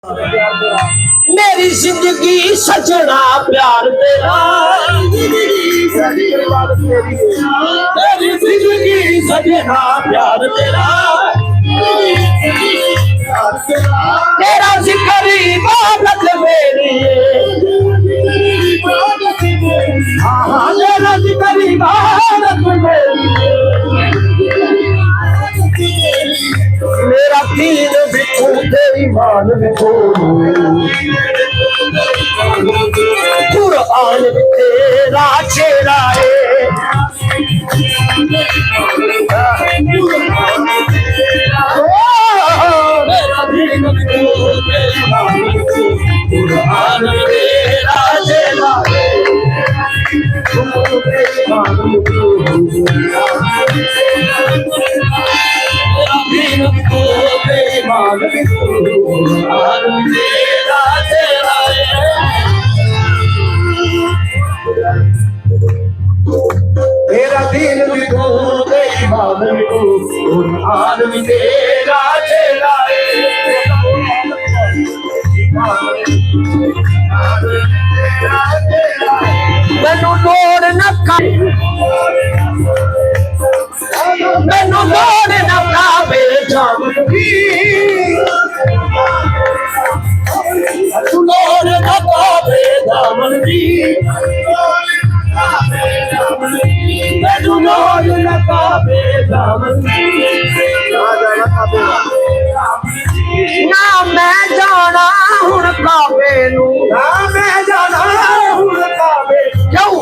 मेरी जिंदगी सजना प्यार तेरा, मेरी जिंदगी सजना प्यार तेरा, तेरा जिक्र इबादत मेरी, हाँ तेरा जिक्र इबादत मेरी, मेरा दीन भी तू तेरी ईमान भी तू, कुरान भी तेरा चेहरा है, मेरा दीन भी तू तेरी ईमान भी तू, कुरान भी तेरा चेहरा है, तेरी ईमान भी तू, दीन भी तू तेरी ईमान भी तू, कुरान भी तेरा चेहरा है, मेरा दीन भी तू तेरी ईमान भी तू, कुरान भी तेरा चेहरा है, मैनू लोड़ न कर, मैनू लोड़ न पावे जान दी, मैनू लोड़ न पावे दामन दी, मैनू लोड़ न पावे दामन दी, ना मैं जाना हुण काबे नू, ना मैं जाना हुण काबे, क्यों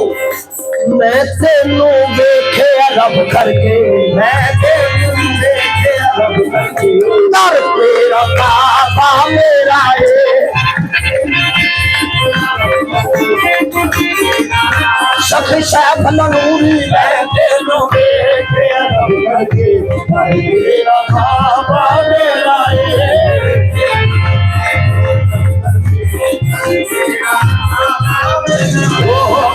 मैं तेनू वेखे रब करके, मैं तेनू वेखे रब करके, दर तेरा काबा मेरा है, सखी सैफ नूरी मैं तेनू वेखे रब करके, दर तेरा काबा मेरा है,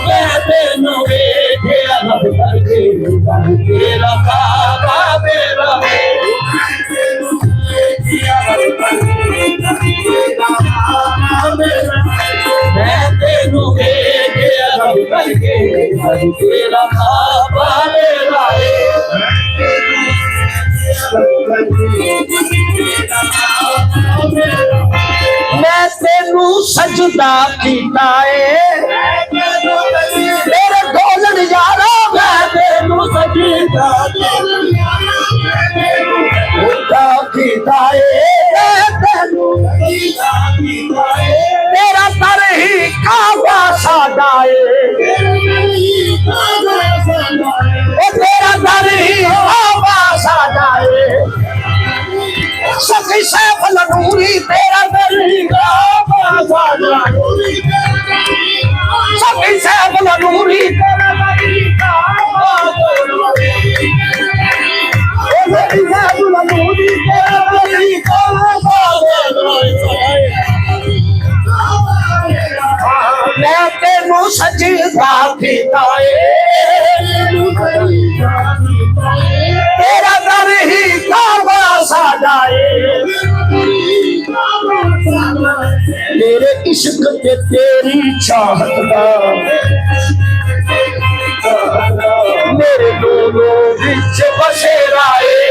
मैं तेनू वेखे रब करके, दर तेरा काबा मेरा है, मैं तेनू वेखे रब करके, दर तेरा काबा मेरा है, मैं तेनू सजदा कीता है, तेरे ढोलन यारा मैं तेनू सजदा कीता है, तेरा दर ही काबा साडा है, तेरा दर ही काबा साडा है, सखी सैफ नूरी तेरा दर ही काबा साडा, सखी सैफ नूरी तेरा दर ही काबा मैं तेनू सजदा कीता है, तेरा दर ही काबा साडा है, तेरे इश्क ते तेरी चाहत दा मेरे दोनों विच बसेरा है,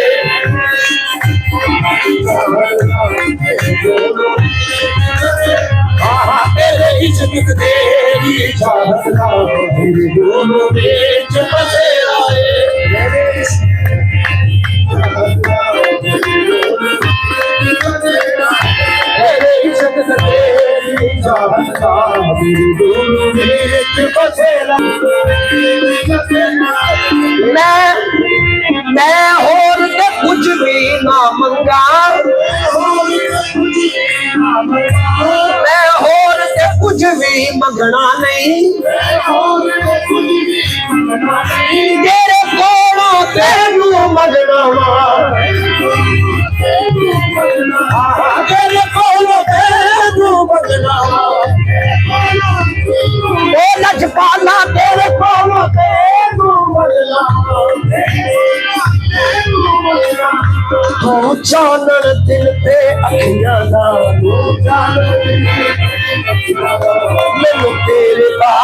तेरे इश्क ते तेरी चाहत दा मेरे दोनों विच बसेरा है, तेरे इश्क ते तेरी चाहत दा मेरे दोनों विच बसेरा, मैं होर ते कुछ भी ना मंगा, मैं होर ते कुछ भी मंगना नहीं, तेरे कोलों तेनू मंगना वा, तेरे कोलों तेनू मंगना वा, ओ लजपाला तेरे कोलों तेनू मंगना वा, तू चानन दिल ते ਸਾਥੀਆਂ ਦਾ ਤੂੰ ਚੱਲ